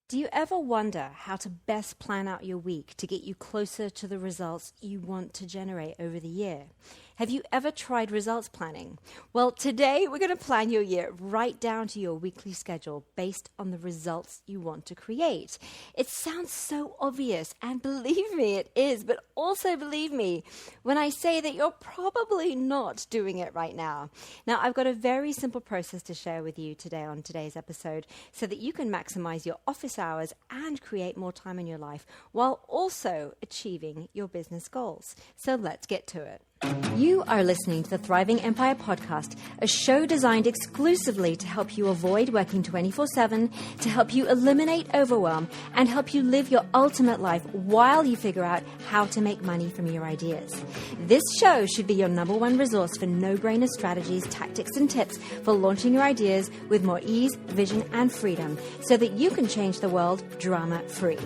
Do you ever wonder how to best plan out your week to get you closer to the results you want to generate over the year? Have you ever tried results planning? Well, today we're going to plan your year right down to your weekly schedule based on the results you want to create. It sounds so obvious, and believe me, it is, but also believe me when I say that you're probably not doing it right now. Now, I've got a very simple process to share with you today on today's episode so that you can maximize your office hours and create more time in your life while also achieving your business goals. So let's get to it. You are listening to the Thriving Empire Podcast, a show designed exclusively to help you avoid working 24/7, to help you eliminate overwhelm, and help you live your ultimate life while you figure out how to make money from your ideas. This show should be your number one resource for no-brainer strategies, tactics, and tips for launching your ideas with more ease, vision, and freedom so that you can change the world drama-free.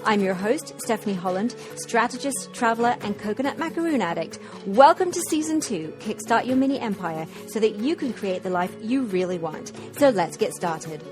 I'm your host, Stephanie Holland, strategist, traveler, and coconut macaroon addict. Welcome to Season 2, Kickstart Your Mini Empire so that you can create the life you really want. So let's get started.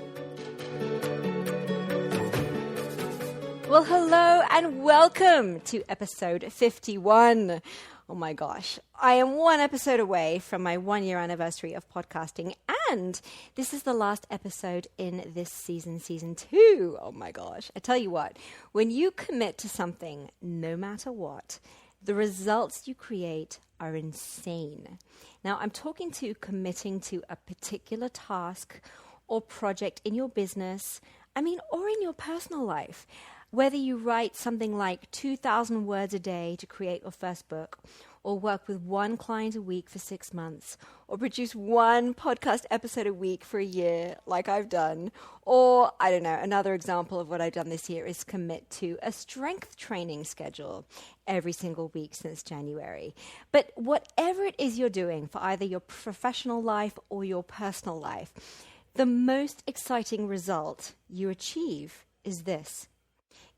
Well, hello and welcome to episode 51. Oh my gosh, I am one episode away from my 1-year anniversary of podcasting, and this is the last episode in this season, Season 2. Oh my gosh, I tell you what, when you commit to something, no matter what, the results you create are insane. Now, I'm talking to committing to a particular task or project in your business, or in your personal life. Whether you write something like 2,000 words a day to create your first book, or work with one client a week for 6 months, or produce one podcast episode a week for a year like I've done, or, another example of what I've done this year is commit to a strength training schedule every single week since January. But whatever it is you're doing for either your professional life or your personal life, the most exciting result you achieve is this.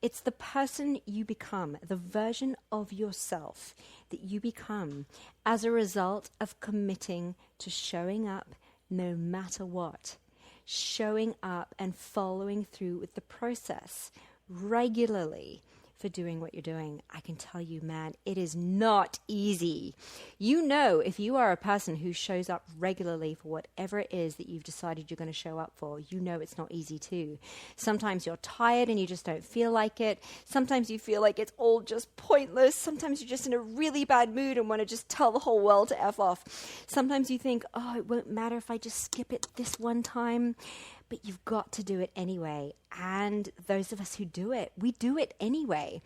It's the person you become, the version of yourself that you become as a result of committing to showing up no matter what, showing up and following through with the process regularly for doing what you're doing. I can tell you, man, it is not easy. You know, if you are a person who shows up regularly for whatever it is that you've decided you're going to show up for, you know it's not easy too. Sometimes you're tired and you just don't feel like it. Sometimes you feel like it's all just pointless. Sometimes you're just in a really bad mood and want to just tell the whole world to F off. Sometimes you think, oh, it won't matter if I just skip it this one time. But you've got to do it anyway. And those of us who do it, we do it anyway.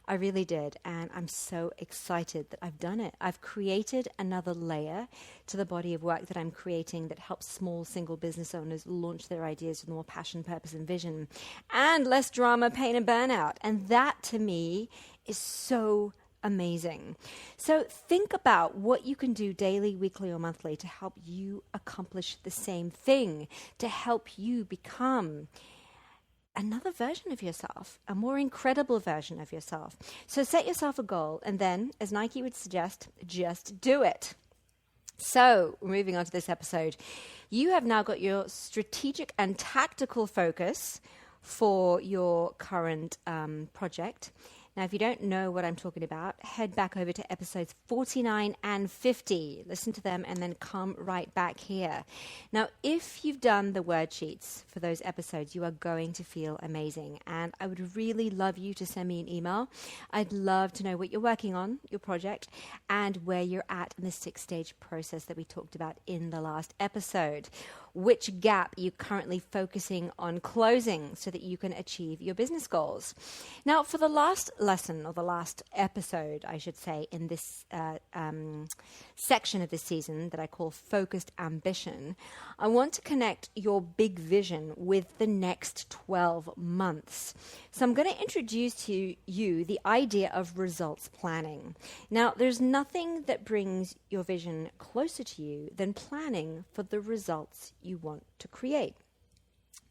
I really did. And I'm so excited that I've done it. I've created another layer to the body of work that I'm creating that helps small single business owners launch their ideas with more passion, purpose, and vision. And less drama, pain, and burnout. And that, to me, is so amazing. So think about what you can do daily, weekly, or monthly to help you accomplish the same thing, to help you become another version of yourself, a more incredible version of yourself. So set yourself a goal and then, as Nike would suggest, just do it. So moving on to this episode, you have now got your strategic and tactical focus for your current project. Now, if you don't know what I'm talking about, head back over to episodes 49 and 50. Listen to them and then come right back here. Now, if you've done the word sheets for those episodes, you are going to feel amazing. And I would really love you to send me an email. I'd love to know what you're working on, your project, and where you're at in the 6-stage process that we talked about in the last episode. Which gap you're currently focusing on closing so that you can achieve your business goals. Now, for the last lesson, or the last episode, I should say, in this section of this season that I call Focused Ambition, I want to connect your big vision with the next 12 months. So I'm going to introduce to you the idea of results planning. Now, there's nothing that brings your vision closer to you than planning for the results you want to create.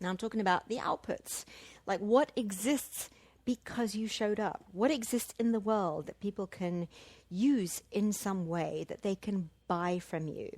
Now, I'm talking about the outputs, like what exists because you showed up, what exists in the world that people can use in some way, that they can buy from you.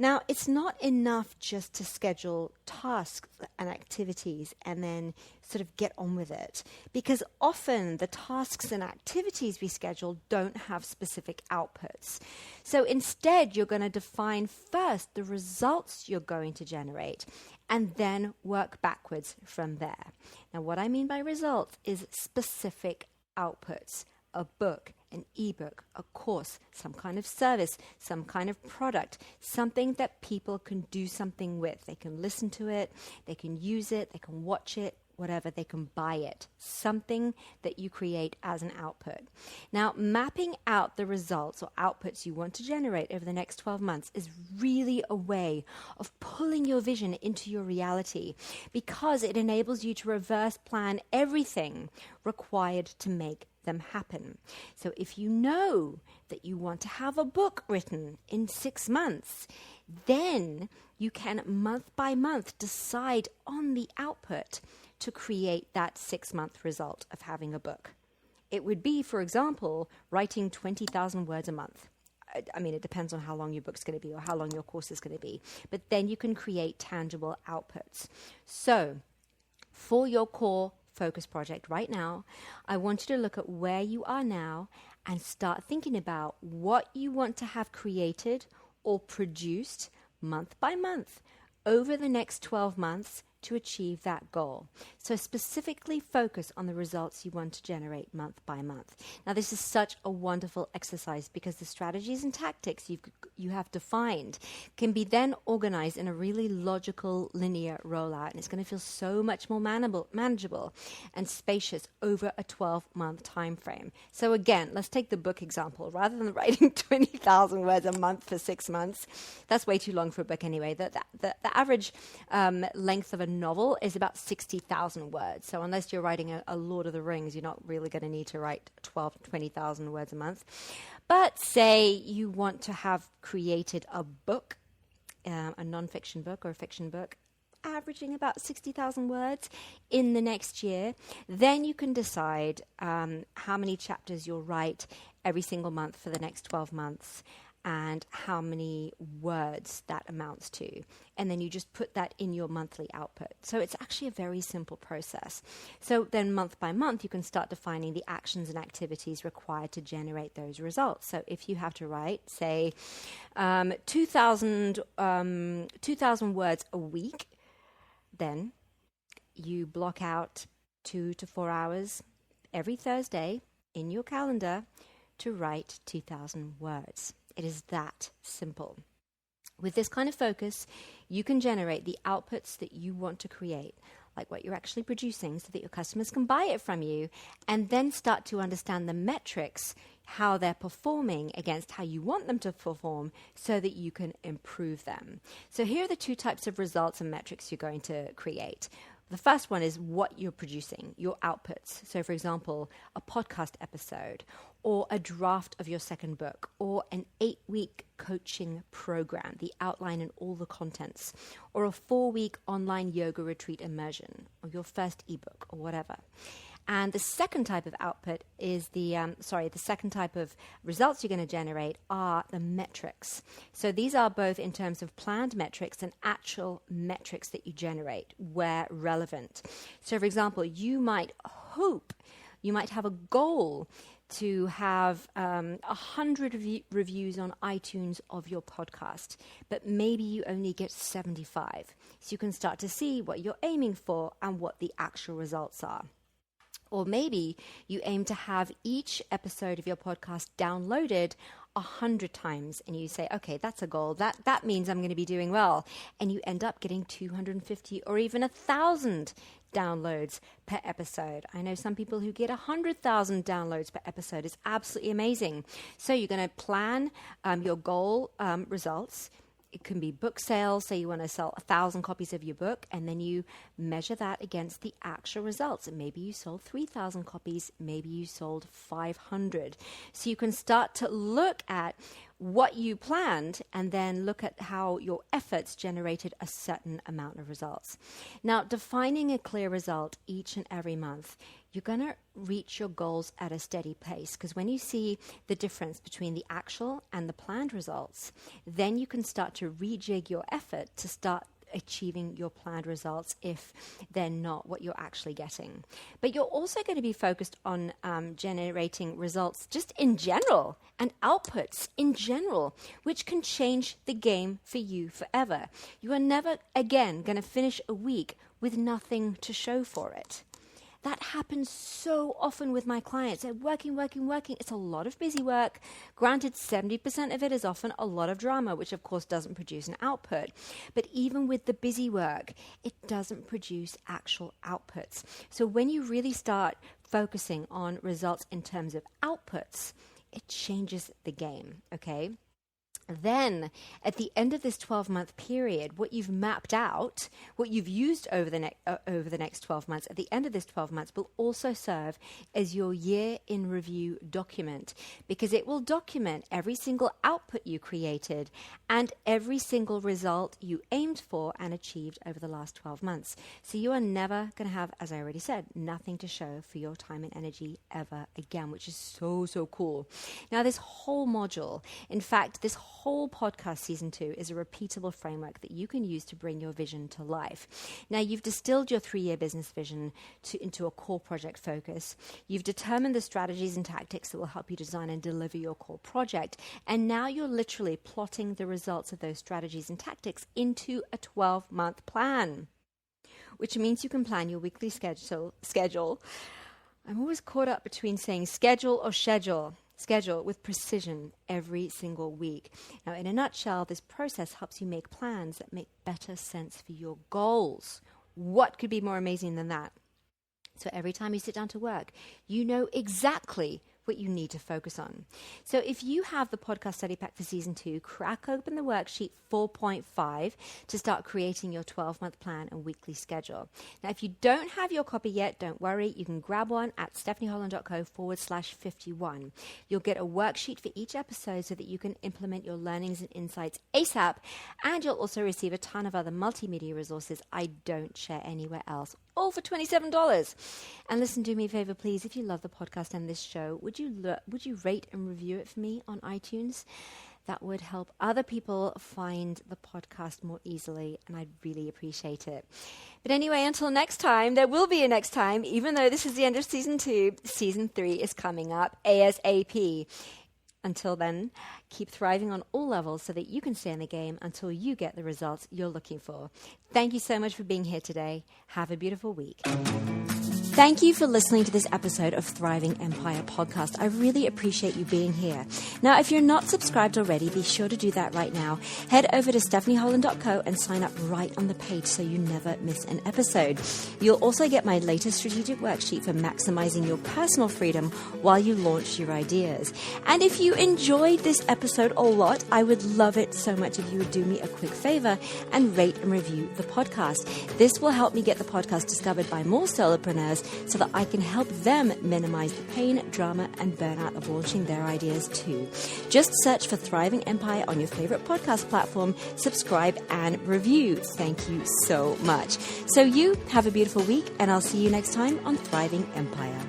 Now, it's not enough just to schedule tasks and activities and then sort of get on with it, because often the tasks and activities we schedule don't have specific outputs. So instead, you're going to define first the results you're going to generate and then work backwards from there. Now, what I mean by results is specific outputs. A book, an ebook, a course, some kind of service, some kind of product, something that people can do something with. They can listen to it, they can use it, they can watch it, whatever, they can buy it. Something that you create as an output. Now, mapping out the results or outputs you want to generate over the next 12 months is really a way of pulling your vision into your reality, because it enables you to reverse plan everything required to make them happen. So if you know that you want to have a book written in 6 months, then you can month by month decide on the output to create that 6-month result of having a book. It would be, for example, writing 20,000 words a month. I mean, it depends on how long your book's going to be or how long your course is going to be. But then you can create tangible outputs. So for your core focus project right now, I want you to look at where you are now and start thinking about what you want to have created or produced month by month over the next 12 months to achieve that goal. So specifically focus on the results you want to generate month by month. Now, this is such a wonderful exercise because the strategies and tactics you have defined can be then organized in a really logical, linear rollout, and it's going to feel so much more manageable and spacious over a 12-month time frame. So again, let's take the book example. Rather than writing 20,000 words a month for 6 months, that's way too long for a book anyway. The average length of a novel is about 60,000 words. So unless you're writing a Lord of the Rings, you're not really going to need to write 20,000 words a month. But say you want to have created a book, a non-fiction book or a fiction book, averaging about 60,000 words in the next year, then you can decide how many chapters you'll write every single month for the next 12 months and how many words that amounts to. And then you just put that in your monthly output. So it's actually a very simple process. So then month by month, you can start defining the actions and activities required to generate those results. So if you have to write, say, 2,000 words a week, then you block out 2 to 4 hours every Thursday in your calendar to write 2,000 words. It is that simple. With this kind of focus, you can generate the outputs that you want to create, like what you're actually producing, so that your customers can buy it from you, and then start to understand the metrics, how they're performing against how you want them to perform, so that you can improve them. So here are the 2 types of results and metrics you're going to create. The first one is what you're producing, your outputs. So, for example, a podcast episode, or a draft of your second book, or an 8-week coaching program, the outline and all the contents, or a 4-week online yoga retreat immersion, or your first ebook, or whatever. And the second type of output is the second type of results you're going to generate are the metrics. So these are both in terms of planned metrics and actual metrics that you generate where relevant. So for example, you might have a goal to have 100 reviews on iTunes of your podcast, but maybe you only get 75. So you can start to see what you're aiming for and what the actual results are. Or maybe you aim to have each episode of your podcast downloaded 100 times, and you say, okay, that's a goal. That means I'm going to be doing well. And you end up getting 250 or even 1,000 downloads per episode. I know some people who get 100,000 downloads per episode. It's absolutely amazing. So you're going to plan your goal results. It can be book sales. Say you want to sell 1,000 copies of your book, and then you measure that against the actual results. And maybe you sold 3,000 copies, maybe you sold 500. So you can start to look at what you planned and then look at how your efforts generated a certain amount of results. Now, defining a clear result each and every month, you're going to reach your goals at a steady pace, because when you see the difference between the actual and the planned results, then you can start to rejig your effort to start achieving your planned results if they're not what you're actually getting. But you're also going to be focused on generating results just in general and outputs in general, which can change the game for you forever. You are never again going to finish a week with nothing to show for it. That happens so often with my clients. They're working. It's a lot of busy work. Granted, 70% of it is often a lot of drama, which of course doesn't produce an output. But even with the busy work, it doesn't produce actual outputs. So when you really start focusing on results in terms of outputs, it changes the game, okay? Then, at the end of this 12-month period, what you've mapped out, what you've used over the next 12 months, at the end of this 12 months will also serve as your year in review document, because it will document every single output you created and every single result you aimed for and achieved over the last 12 months. So you are never going to have, as I already said, nothing to show for your time and energy ever again, which is so, so cool. Now, this whole module, in fact, this whole podcast season 2 is a repeatable framework that you can use to bring your vision to life. Now, you've distilled your 3-year business vision into a core project focus. You've determined the strategies and tactics that will help you design and deliver your core project. And now you're literally plotting the results of those strategies and tactics into a 12-month plan, which means you can plan your weekly schedule. I'm always caught up between saying schedule or schedule with precision every single week. Now, in a nutshell, this process helps you make plans that make better sense for your goals. What could be more amazing than that? So every time you sit down to work, you know exactly what you need to focus on. So if you have the podcast study pack for season 2, crack open the worksheet 4.5 to start creating your 12-month plan and weekly schedule. Now, if you don't have your copy yet, don't worry. You can grab one at stephanieholland.co/51. You'll get a worksheet for each episode so that you can implement your learnings and insights ASAP. And you'll also receive a ton of other multimedia resources I don't share anywhere else, all for $27. And listen, do me a favor, please. If you love the podcast and this show, would you rate and review it for me on iTunes? That would help other people find the podcast more easily, and I'd really appreciate it. But anyway, until next time, there will be a next time. Even though this is the end of season 2, season 3 is coming up ASAP. Until then, keep thriving on all levels so that you can stay in the game until you get the results you're looking for. Thank you so much for being here today. Have a beautiful week. Thank you for listening to this episode of Thriving Empire Podcast. I really appreciate you being here. Now, if you're not subscribed already, be sure to do that right now. Head over to stephanieholland.co and sign up right on the page so you never miss an episode. You'll also get my latest strategic worksheet for maximizing your personal freedom while you launch your ideas. And if you enjoyed this episode a lot, I would love it so much if you would do me a quick favor and rate and review the podcast. This will help me get the podcast discovered by more solopreneurs so that I can help them minimize the pain, drama, and burnout of launching their ideas too. Just search for Thriving Empire on your favorite podcast platform, subscribe, and review. Thank you so much. So you have a beautiful week, and I'll see you next time on Thriving Empire.